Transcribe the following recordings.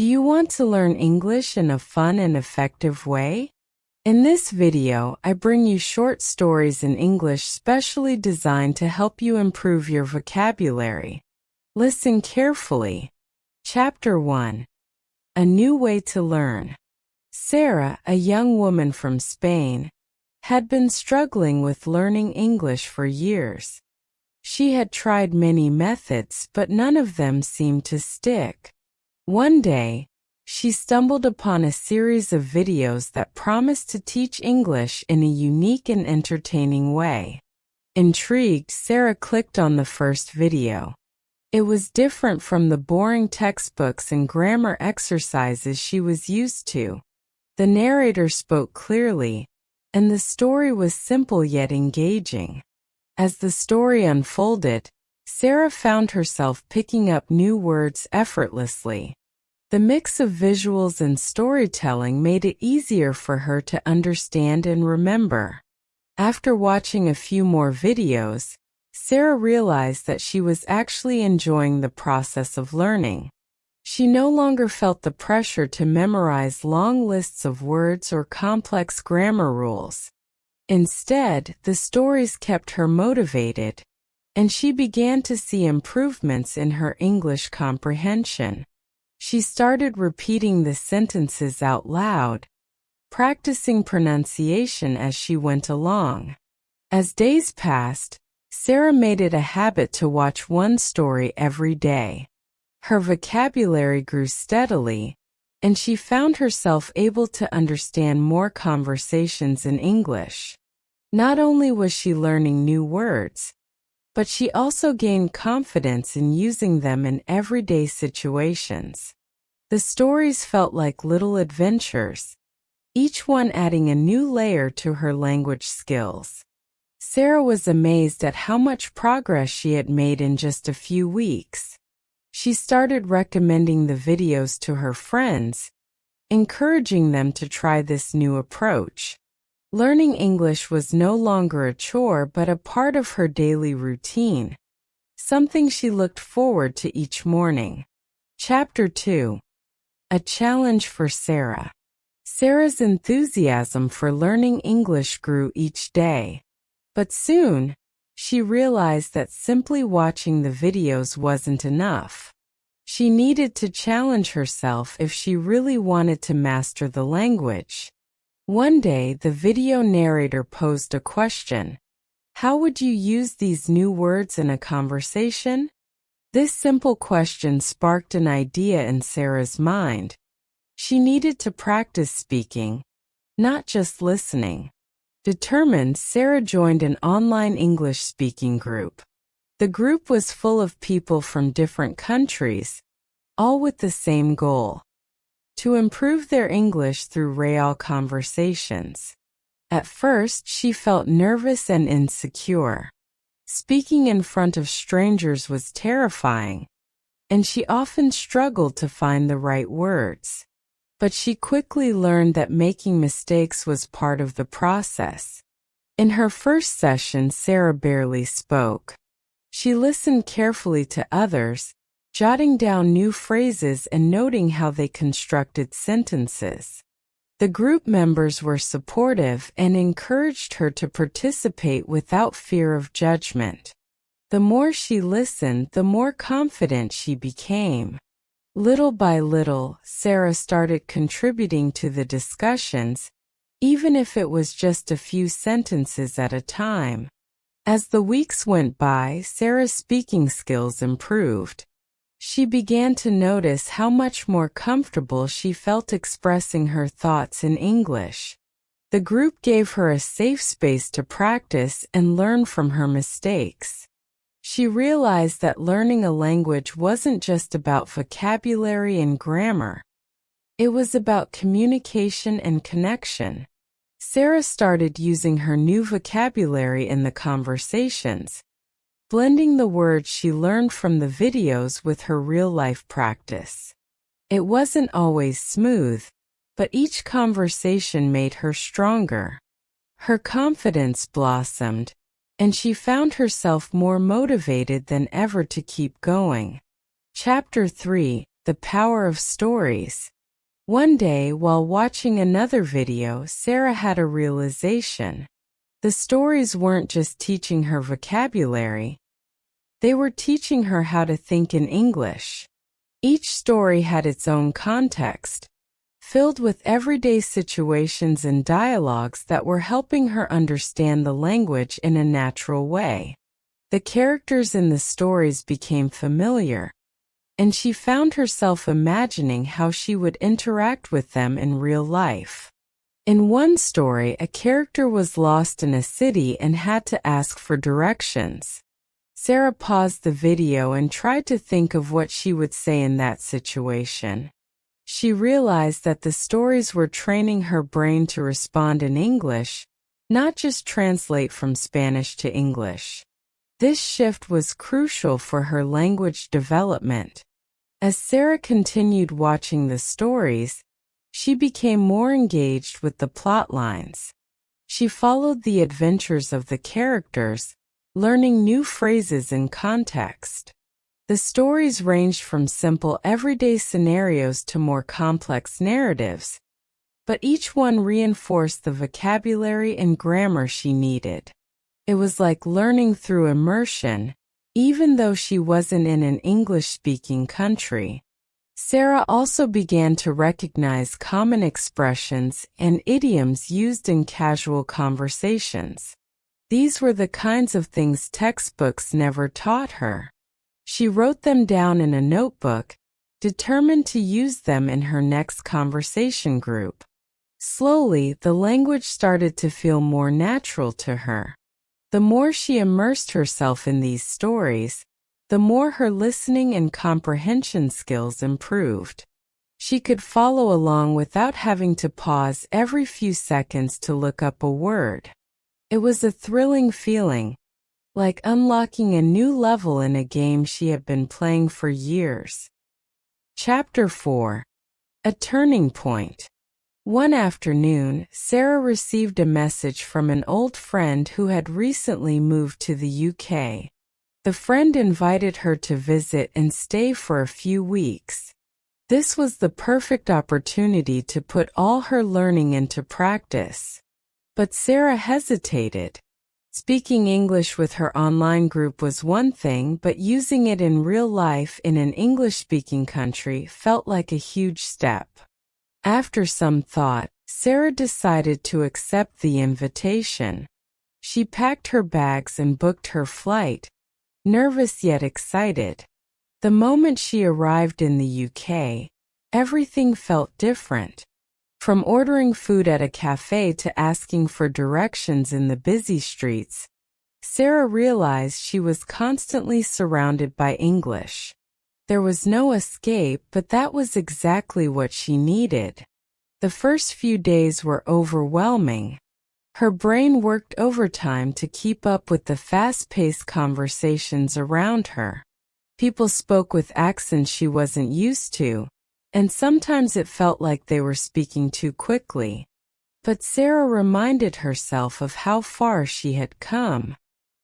Do you want to learn English in a fun and effective way? In this video, I bring you short stories in English specially designed to help you improve your vocabulary. Listen carefully. Chapter 1. A New Way to Learn. Sarah, a young woman from Spain, had been struggling with learning English for years. She had tried many methods, but none of them seemed to stick. One day, she stumbled upon a series of videos that promised to teach English in a unique and entertaining way. Intrigued, Sarah clicked on the first video. It was different from the boring textbooks and grammar exercises she was used to. The narrator spoke clearly, and the story was simple yet engaging. As the story unfolded, Sarah found herself picking up new words effortlessly. The mix of visuals and storytelling made it easier for her to understand and remember. After watching a few more videos, Sarah realized that she was actually enjoying the process of learning. She no longer felt the pressure to memorize long lists of words or complex grammar rules. Instead, the stories kept her motivated, and she began to see improvements in her English comprehension. She started repeating the sentences out loud, practicing pronunciation as she went along. As days passed, Sarah made it a habit to watch one story every day. Her vocabulary grew steadily, and she found herself able to understand more conversations in English. Not only was she learning new words, but she also gained confidence in using them in everyday situations. The stories felt like little adventures, each one adding a new layer to her language skills. Sarah was amazed at how much progress she had made in just a few weeks. She started recommending the videos to her friends, encouraging them to try this new approach. Learning English was no longer a chore but a part of her daily routine, something she looked forward to each morning. Chapter 2. A Challenge for Sarah. Sarah's enthusiasm for learning English grew each day. But soon, she realized that simply watching the videos wasn't enough. She needed to challenge herself if she really wanted to master the language. One day, the video narrator posed a question. How would you use these new words in a conversation? This simple question sparked an idea in Sarah's mind. She needed to practice speaking, not just listening. Determined, Sarah joined an online English speaking group. The group was full of people from different countries, all with the same goal: to improve their English through real conversations. At first, she felt nervous and insecure. Speaking in front of strangers was terrifying, and she often struggled to find the right words. But she quickly learned that making mistakes was part of the process. In her first session, Sarah barely spoke. She listened carefully to others, jotting down new phrases and noting how they constructed sentences. The group members were supportive and encouraged her to participate without fear of judgment. The more she listened, the more confident she became. Little by little, Sarah started contributing to the discussions, even if it was just a few sentences at a time. As the weeks went by, Sarah's speaking skills improved. She began to notice how much more comfortable she felt expressing her thoughts in English. The group gave her a safe space to practice and learn from her mistakes. She realized that learning a language wasn't just about vocabulary and grammar. It was about communication and connection. Sarah started using her new vocabulary in the conversations, blending the words she learned from the videos with her real-life practice. It wasn't always smooth, but each conversation made her stronger. Her confidence blossomed, and she found herself more motivated than ever to keep going. Chapter 3. the power of stories. One day, while watching another video, Sarah had a realization. The stories weren't just teaching her vocabulary, they were teaching her how to think in English. Each story had its own context, filled with everyday situations and dialogues that were helping her understand the language in a natural way. The characters in the stories became familiar, and she found herself imagining how she would interact with them in real life. In one story, a character was lost in a city and had to ask for directions. Sarah paused the video and tried to think of what she would say in that situation. She realized that the stories were training her brain to respond in English, not just translate from Spanish to English. This shift was crucial for her language development. As Sarah continued watching the stories, she became more engaged with the plot lines. She followed the adventures of the characters, learning new phrases and context. The stories ranged from simple everyday scenarios to more complex narratives, but each one reinforced the vocabulary and grammar she needed. It was like learning through immersion, even though she wasn't in an English-speaking country. Sarah also began to recognize common expressions and idioms used in casual conversations. These were the kinds of things textbooks never taught her. She wrote them down in a notebook, determined to use them in her next conversation group. Slowly, the language started to feel more natural to her. The more she immersed herself in these stories, the more her listening and comprehension skills improved. She could follow along without having to pause every few seconds to look up a word. It was a thrilling feeling, like unlocking a new level in a game she had been playing for years. Chapter 4. A Turning Point. One afternoon, Sarah received a message from an old friend who had recently moved to the UK. The friend invited her to visit and stay for a few weeks. This was the perfect opportunity to put all her learning into practice. But Sarah hesitated. Speaking English with her online group was one thing, but using it in real life in an English-speaking country felt like a huge step. After some thought, Sarah decided to accept the invitation. She packed her bags and booked her flight, nervous yet excited. The moment she arrived in the UK, everything felt different. From ordering food at a cafe to asking for directions in the busy streets, Sarah realized she was constantly surrounded by English. There was no escape, but that was exactly what she needed. The first few days were overwhelming. Her brain worked overtime to keep up with the fast-paced conversations around her. People spoke with accents she wasn't used to, and sometimes it felt like they were speaking too quickly. But Sarah reminded herself of how far she had come.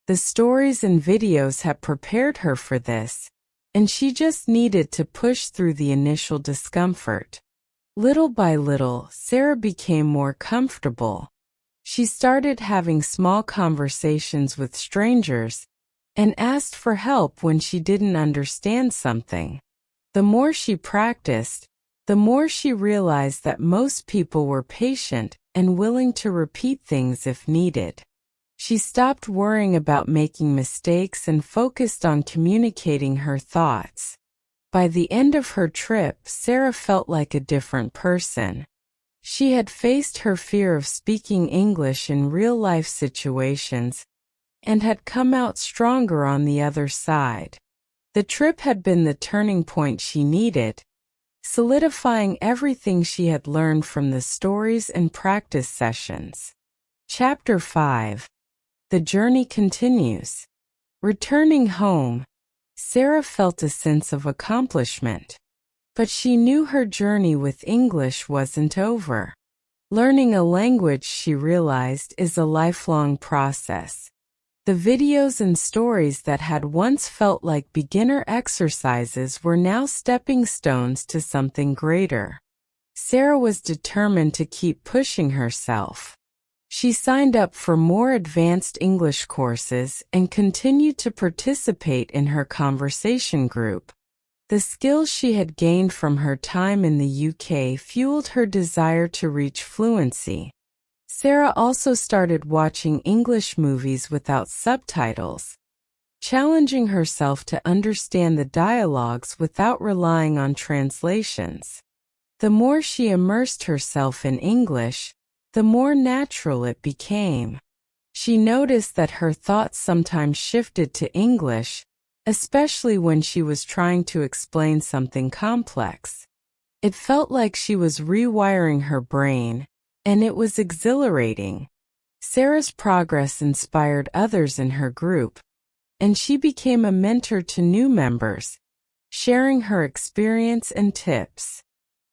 The stories and videos had prepared her for this, and she just needed to push through the initial discomfort. Little by little, Sarah became more comfortable. She started having small conversations with strangers and asked for help when she didn't understand something. The more she practiced, the more she realized that most people were patient and willing to repeat things if needed. She stopped worrying about making mistakes and focused on communicating her thoughts. By the end of her trip, Sarah felt like a different person. She had faced her fear of speaking English in real-life situations and had come out stronger on the other side. The trip had been the turning point she needed, solidifying everything she had learned from the stories and practice sessions. Chapter 5. The journey continues. Returning home, Sarah felt a sense of accomplishment. But she knew her journey with English wasn't over. Learning a language, she realized, is a lifelong process. The videos and stories that had once felt like beginner exercises were now stepping stones to something greater. Sarah was determined to keep pushing herself. She signed up for more advanced English courses and continued to participate in her conversation group. The skills she had gained from her time in the UK fueled her desire to reach fluency. Sarah also started watching English movies without subtitles, challenging herself to understand the dialogues without relying on translations. The more she immersed herself in English, the more natural it became. She noticed that her thoughts sometimes shifted to English, especially when she was trying to explain something complex. It felt like she was rewiring her brain, and it was exhilarating. Sarah's progress inspired others in her group, and she became a mentor to new members, sharing her experience and tips.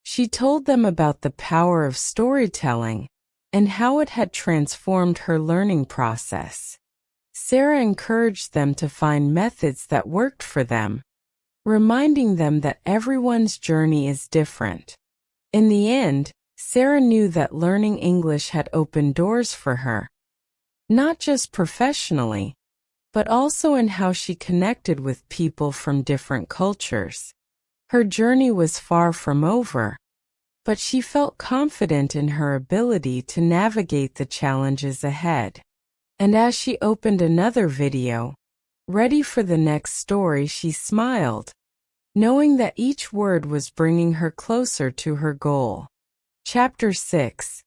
She told them about the power of storytelling and how it had transformed her learning process. Sarah encouraged them to find methods that worked for them, reminding them that everyone's journey is different. In the end, Sarah knew that learning English had opened doors for her, not just professionally, but also in how she connected with people from different cultures. Her journey was far from over, but she felt confident in her ability to navigate the challenges ahead. And as she opened another video, ready for the next story, she smiled, knowing that each word was bringing her closer to her goal. Chapter 6.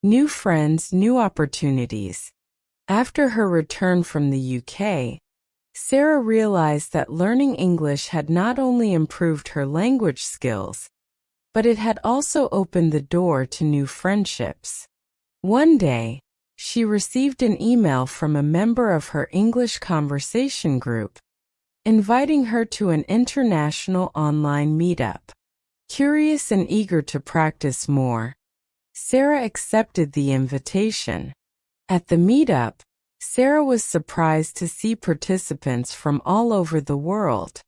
New Friends, New Opportunities. After her return from the UK, Sarah realized that learning English had not only improved her language skills, but it had also opened the door to new friendships. One day, she received an email from a member of her English conversation group, inviting her to an international online meetup. Curious and eager to practice more, Sarah accepted the invitation. At the meetup, Sarah was surprised to see participants from all over the world.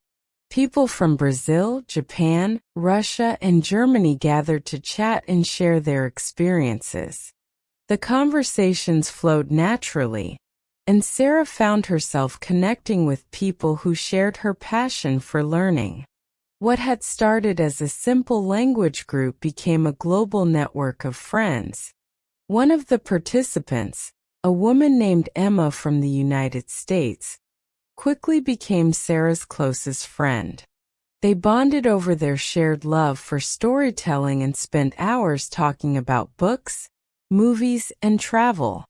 People from Brazil, Japan, Russia, and Germany gathered to chat and share their experiences. The conversations flowed naturally, and Sarah found herself connecting with people who shared her passion for learning. What had started as a simple language group became a global network of friends. One of the participants, a woman named Emma from the United States, quickly became Sarah's closest friend. They bonded over their shared love for storytelling and spent hours talking about books, movies, and travel.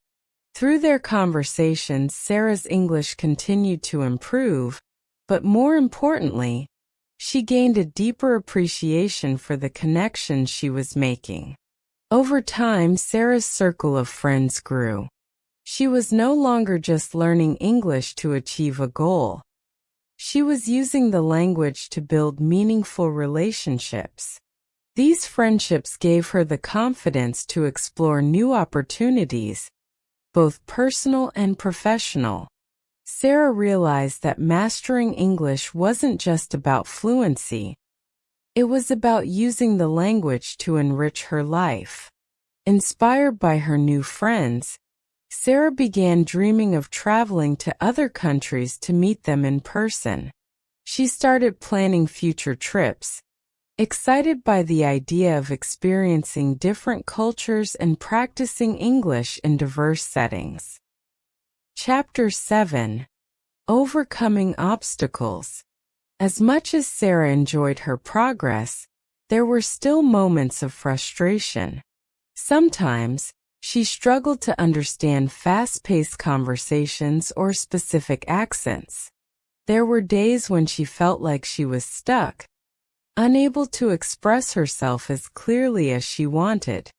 Through their conversations, Sarah's English continued to improve, but more importantly, she gained a deeper appreciation for the connections she was making. Over time, Sarah's circle of friends grew. She was no longer just learning English to achieve a goal. She was using the language to build meaningful relationships. These friendships gave her the confidence to explore new opportunities, both personal and professional. Sarah realized that mastering English wasn't just about fluency. It was about using the language to enrich her life. Inspired by her new friends, Sarah began dreaming of traveling to other countries to meet them in person. She started planning future trips, excited by the idea of experiencing different cultures and practicing English in diverse settings. Chapter 7. Overcoming Obstacles. As much as Sarah enjoyed her progress, there were still moments of frustration. Sometimes, she struggled to understand fast-paced conversations or specific accents. There were days when she felt like she was stuck, unable to express herself as clearly as she wanted.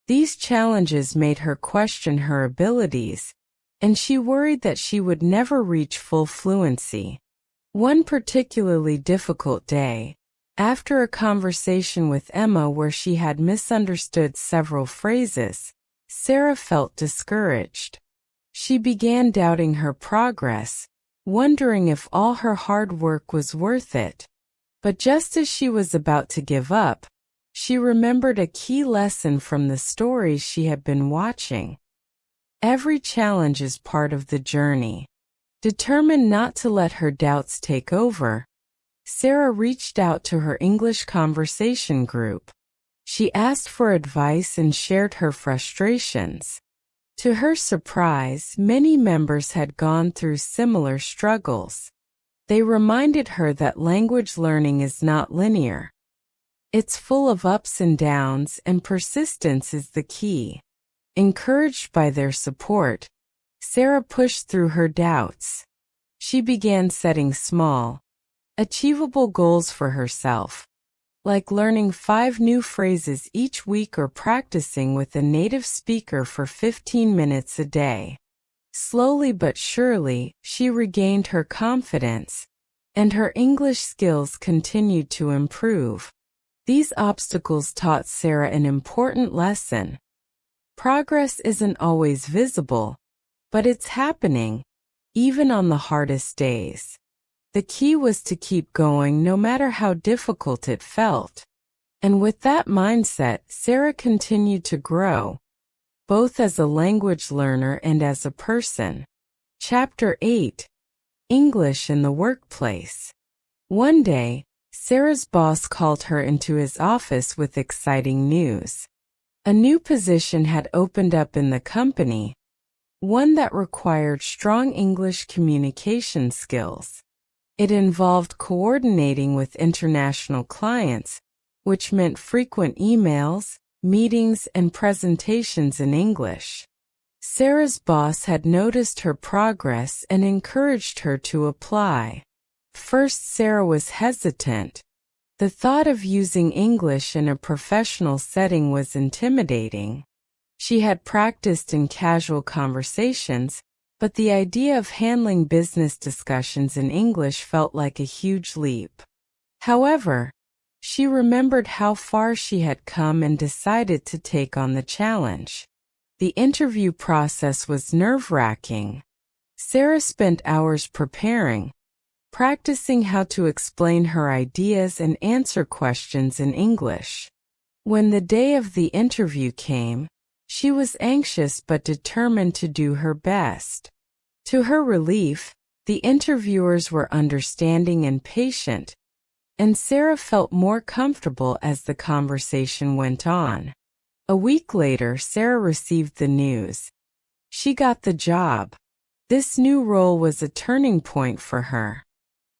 These challenges made her question her abilities, and she worried that she would never reach full fluency. One particularly difficult day, after a conversation with Emma where she had misunderstood several phrases, Sarah felt discouraged. She began doubting her progress, wondering if all her hard work was worth it. But just as she was about to give up, she remembered a key lesson from the stories she had been watching. Every challenge is part of the journey. Determined not to let her doubts take over, Sarah reached out to her English conversation group. She asked for advice and shared her frustrations. To her surprise, many members had gone through similar struggles. They reminded her that language learning is not linear. It's full of ups and downs, and persistence is the key. Encouraged by their support, Sarah pushed through her doubts. She began setting small, achievable goals for herself, like learning 5 new phrases each week or practicing with a native speaker for 15 minutes a day. Slowly but surely, she regained her confidence, and her English skills continued to improve. These obstacles taught Sarah an important lesson. Progress isn't always visible, but it's happening, even on the hardest days. The key was to keep going no matter how difficult it felt. And with that mindset, Sarah continued to grow, both as a language learner and as a person. Chapter 8. English in the Workplace. One day, Sarah's boss called her into his office with exciting news. A new position had opened up in the company, one that required strong English communication skills. It involved coordinating with international clients, which meant frequent emails, meetings, and presentations in English. Sarah's boss had noticed her progress and encouraged her to apply. First, Sarah was hesitant. The thought of using English in a professional setting was intimidating. She had practiced in casual conversations, but the idea of handling business discussions in English felt like a huge leap. However, she remembered how far she had come and decided to take on the challenge. The interview process was nerve-wracking. Sarah spent hours preparing, practicing how to explain her ideas and answer questions in English. When the day of the interview came, she was anxious but determined to do her best. To her relief, the interviewers were understanding and patient, and Sarah felt more comfortable as the conversation went on. A week later, Sarah received the news. She got the job. This new role was a turning point for her.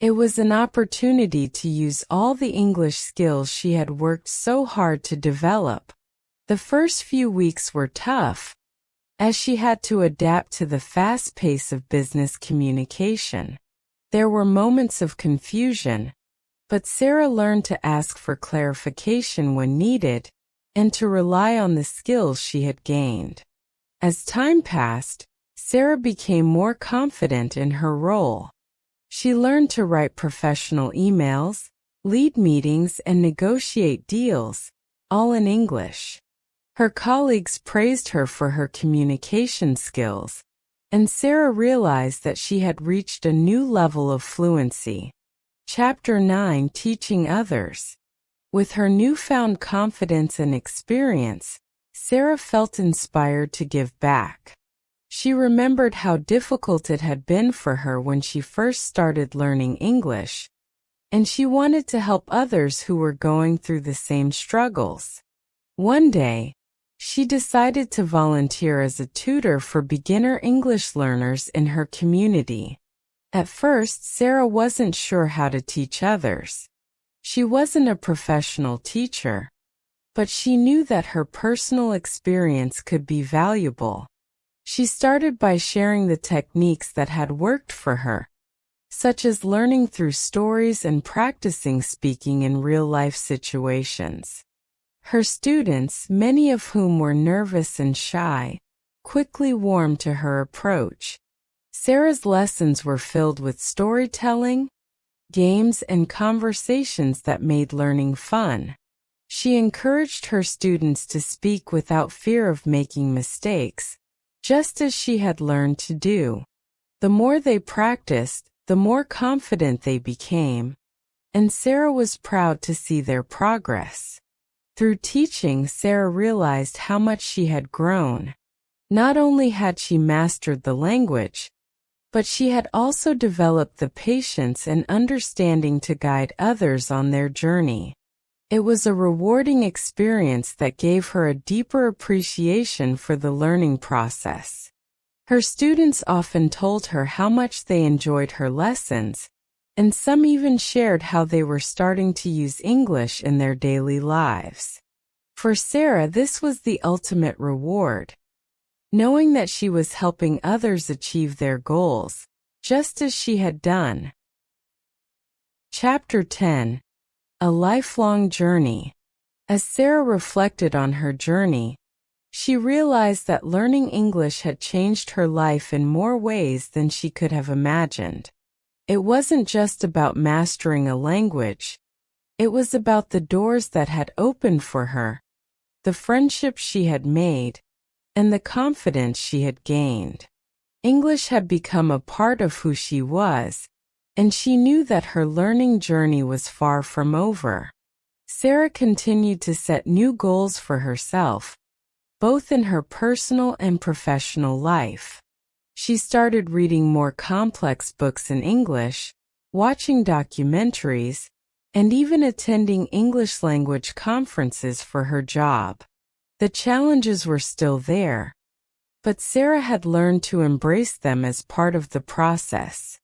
It was an opportunity to use all the English skills she had worked so hard to develop. The first few weeks were tough, as she had to adapt to the fast pace of business communication. There were moments of confusion, but Sarah learned to ask for clarification when needed and to rely on the skills she had gained. As time passed, Sarah became more confident in her role. She learned to write professional emails, lead meetings, and negotiate deals, all in English. Her colleagues praised her for her communication skills, and Sarah realized that she had reached a new level of fluency. Chapter 9. Teaching Others. With her newfound confidence and experience, Sarah felt inspired to give back. She remembered how difficult it had been for her when she first started learning English, and she wanted to help others who were going through the same struggles. One day, she decided to volunteer as a tutor for beginner English learners in her community. At first, Sarah wasn't sure how to teach others. She wasn't a professional teacher, but she knew that her personal experience could be valuable. She started by sharing the techniques that had worked for her, such as learning through stories and practicing speaking in real-life situations. Her students, many of whom were nervous and shy, quickly warmed to her approach. Sarah's lessons were filled with storytelling, games, and conversations that made learning fun. She encouraged her students to speak without fear of making mistakes, just as she had learned to do. The more they practiced, the more confident they became, and Sarah was proud to see their progress. Through teaching, Sarah realized how much she had grown. Not only had she mastered the language, but she had also developed the patience and understanding to guide others on their journey. It was a rewarding experience that gave her a deeper appreciation for the learning process. Her students often told her how much they enjoyed her lessons, and some even shared how they were starting to use English in their daily lives. For Sarah, this was the ultimate reward, knowing that she was helping others achieve their goals, just as she had done. Chapter 10. A Lifelong Journey. As Sarah reflected on her journey, she realized that learning English had changed her life in more ways than she could have imagined. It wasn't just about mastering a language. It was about the doors that had opened for her, the friendships she had made, and the confidence she had gained. English had become a part of who she was, and she knew that her learning journey was far from over. Sarah continued to set new goals for herself, both in her personal and professional life. She started reading more complex books in English, watching documentaries, and even attending English language conferences for her job. The challenges were still there, but Sarah had learned to embrace them as part of the process.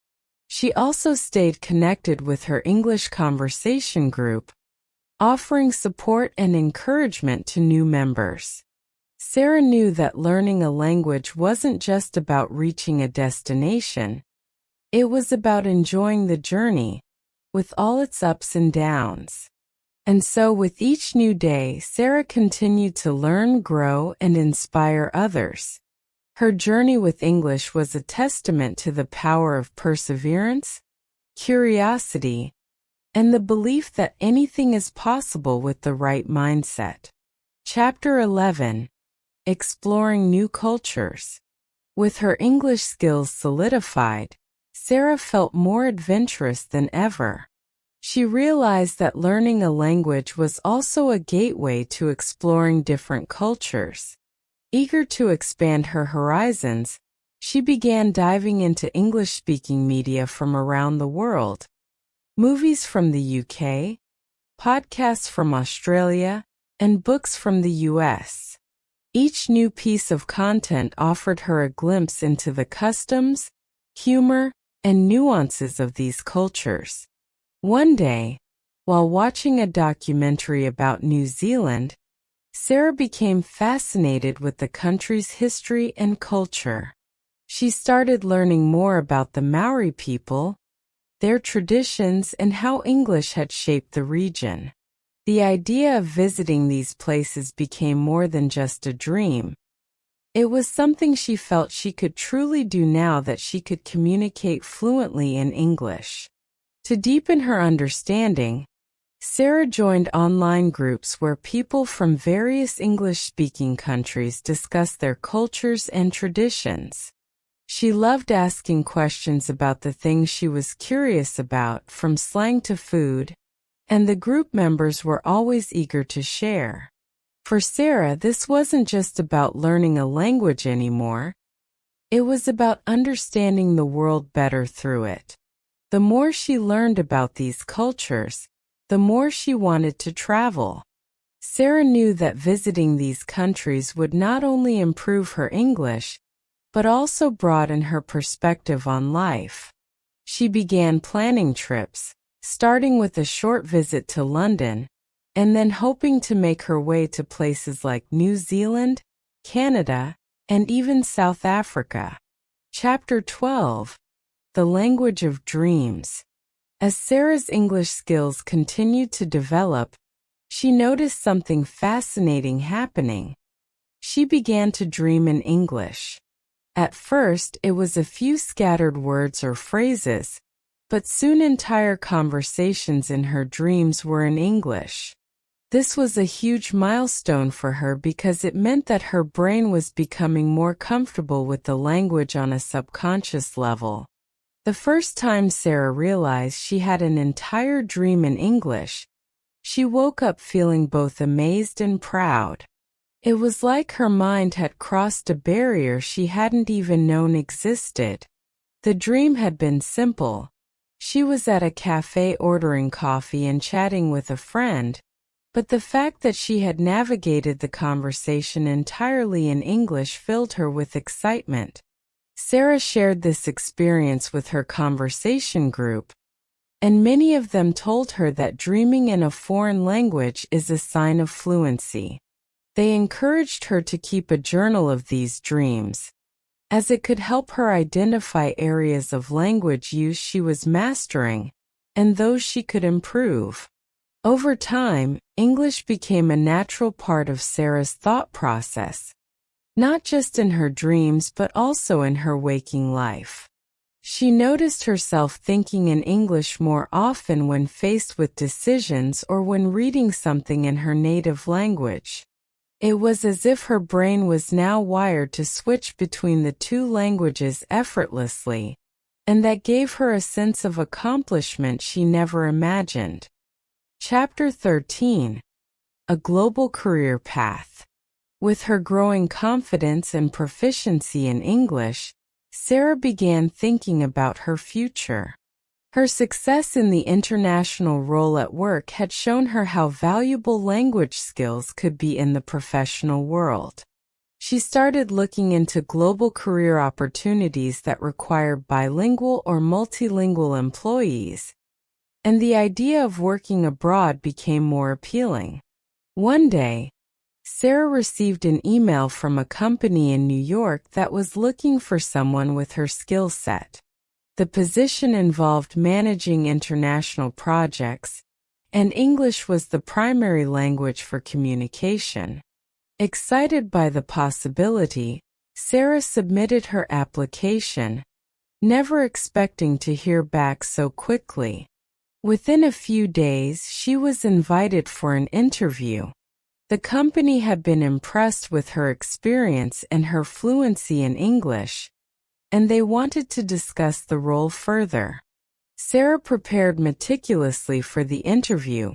She also stayed connected with her English conversation group, offering support and encouragement to new members. Sarah knew that learning a language wasn't just about reaching a destination. It was about enjoying the journey, with all its ups and downs. And so with each new day, Sarah continued to learn, grow, and inspire others. Her journey with English was a testament to the power of perseverance, curiosity, and the belief that anything is possible with the right mindset. Chapter 11. Exploring New Cultures. With her English skills solidified, Sarah felt more adventurous than ever. She realized that learning a language was also a gateway to exploring different cultures. Eager to expand her horizons, she began diving into English-speaking media from around the world. Movies from the UK, podcasts from Australia, and books from the US. Each new piece of content offered her a glimpse into the customs, humor, and nuances of these cultures. One day, while watching a documentary about New Zealand, Sarah became fascinated with the country's history and culture. She started learning more about the Maori people, their traditions, and how English had shaped the region. The idea of visiting these places became more than just a dream. It was something she felt she could truly do now that she could communicate fluently in English. To deepen her understanding, Sarah joined online groups where people from various English-speaking countries discussed their cultures and traditions. She loved asking questions about the things she was curious about, from slang to food, and the group members were always eager to share. For Sarah, this wasn't just about learning a language anymore. It was about understanding the world better through it. The more she learned about these cultures, the more she wanted to travel. Sarah knew that visiting these countries would not only improve her English, but also broaden her perspective on life. She began planning trips, starting with a short visit to London, and then hoping to make her way to places like New Zealand, Canada, and even South Africa. Chapter 12. The Language of Dreams. As Sarah's English skills continued to develop, she noticed something fascinating happening. She began to dream in English. At first, it was a few scattered words or phrases, but soon entire conversations in her dreams were in English. This was a huge milestone for her because it meant that her brain was becoming more comfortable with the language on a subconscious level. The first time Sarah realized she had an entire dream in English, she woke up feeling both amazed and proud. It was like her mind had crossed a barrier she hadn't even known existed. The dream had been simple. She was at a cafe ordering coffee and chatting with a friend, but the fact that she had navigated the conversation entirely in English filled her with excitement. Sarah shared this experience with her conversation group, and many of them told her that dreaming in a foreign language is a sign of fluency. They encouraged her to keep a journal of these dreams, as it could help her identify areas of language use she was mastering and those she could improve. Over time, English became a natural part of Sarah's thought process, not just in her dreams but also in her waking life. She noticed herself thinking in English more often when faced with decisions or when reading something in her native language. It was as if her brain was now wired to switch between the two languages effortlessly, and that gave her a sense of accomplishment she never imagined. Chapter 13. A Global Career Path. With her growing confidence and proficiency in English, Sarah began thinking about her future. Her success in the international role at work had shown her how valuable language skills could be in the professional world. She started looking into global career opportunities that require bilingual or multilingual employees, and the idea of working abroad became more appealing. One day, Sarah received an email from a company in New York that was looking for someone with her skill set. The position involved managing international projects, and English was the primary language for communication. Excited by the possibility, Sarah submitted her application, never expecting to hear back so quickly. Within a few days, she was invited for an interview. The company had been impressed with her experience and her fluency in English, and they wanted to discuss the role further. Sarah prepared meticulously for the interview,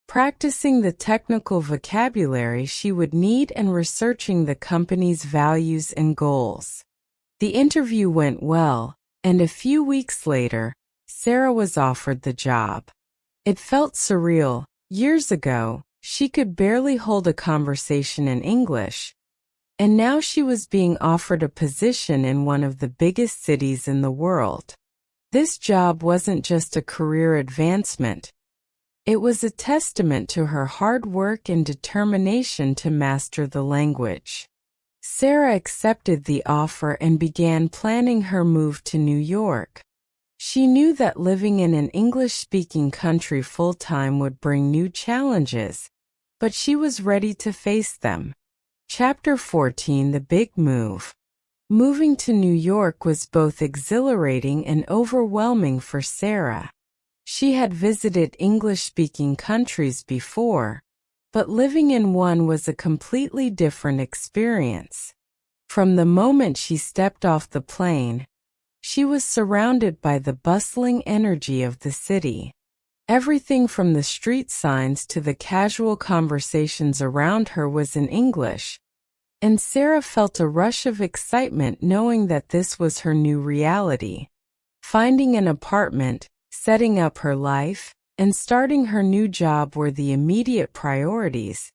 practicing the technical vocabulary she would need and researching the company's values and goals. The interview went well, and a few weeks later, Sarah was offered the job. It felt surreal. Years ago, she could barely hold a conversation in English, and now she was being offered a position in one of the biggest cities in the world. This job wasn't just a career advancement. It was a testament to her hard work and determination to master the language. Sarah accepted the offer and began planning her move to New York. She knew that living in an English-speaking country full-time would bring new challenges, but she was ready to face them. Chapter 14. The Big Move. Moving to New York was both exhilarating and overwhelming for Sarah. She had visited English-speaking countries before, but living in one was a completely different experience. From the moment she stepped off the plane, she was surrounded by the bustling energy of the city. Everything from the street signs to the casual conversations around her was in English, and Sarah felt a rush of excitement knowing that this was her new reality. Finding an apartment, setting up her life, and starting her new job were the immediate priorities,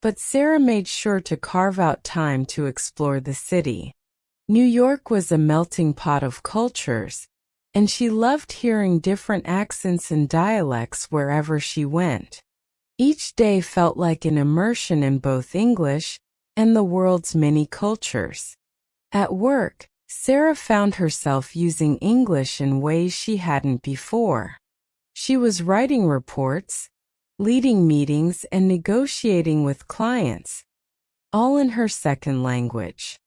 but Sarah made sure to carve out time to explore the city. New York was a melting pot of cultures, and she loved hearing different accents and dialects wherever she went. Each day felt like an immersion in both English and the world's many cultures. At work, Sarah found herself using English in ways she hadn't before. She was writing reports, leading meetings, and negotiating with clients, all in her second language.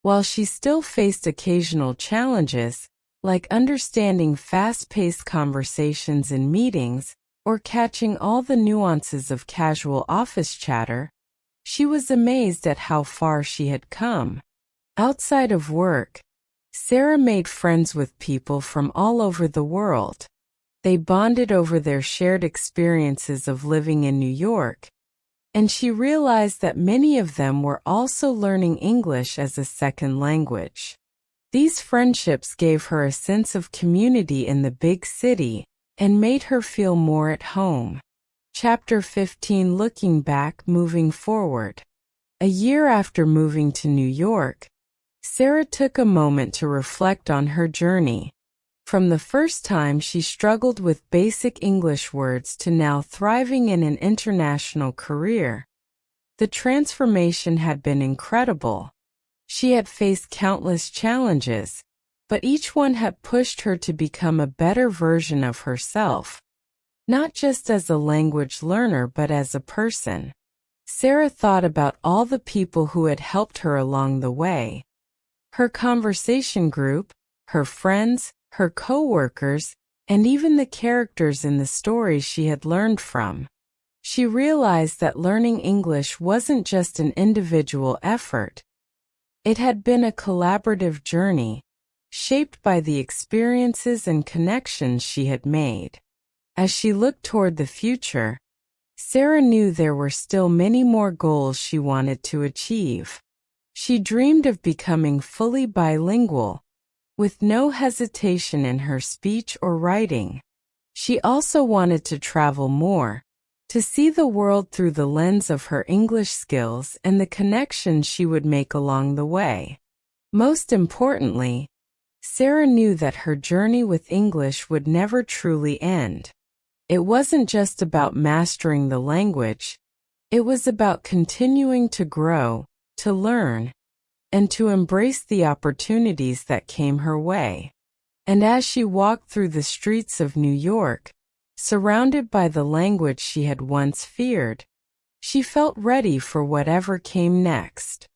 While she still faced occasional challenges, like understanding fast-paced conversations in meetings, or catching all the nuances of casual office chatter, she was amazed at how far she had come. Outside of work, Sarah made friends with people from all over the world. They bonded over their shared experiences of living in New York, and she realized that many of them were also learning English as a second language. These friendships gave her a sense of community in the big city and made her feel more at home. Chapter 15. Looking back, moving forward. A year after moving to New York, Sarah took a moment to reflect on her journey. From the first time she struggled with basic English words to now thriving in an international career, the transformation had been incredible. She had faced countless challenges, but each one had pushed her to become a better version of herself, not just as a language learner but as a person. Sarah thought about all the people who had helped her along the way. Her conversation group, her friends, her co-workers, and even the characters in the stories she had learned from. She realized that learning English wasn't just an individual effort. It had been a collaborative journey, shaped by the experiences and connections she had made. As she looked toward the future, Sarah knew there were still many more goals she wanted to achieve. She dreamed of becoming fully bilingual, with no hesitation in her speech or writing. She also wanted to travel more, to see the world through the lens of her English skills and the connections she would make along the way. Most importantly, Sarah knew that her journey with English would never truly end. It wasn't just about mastering the language, it was about continuing to grow, to learn, and to embrace the opportunities that came her way. And as she walked through the streets of New York, surrounded by the language she had once feared, she felt ready for whatever came next.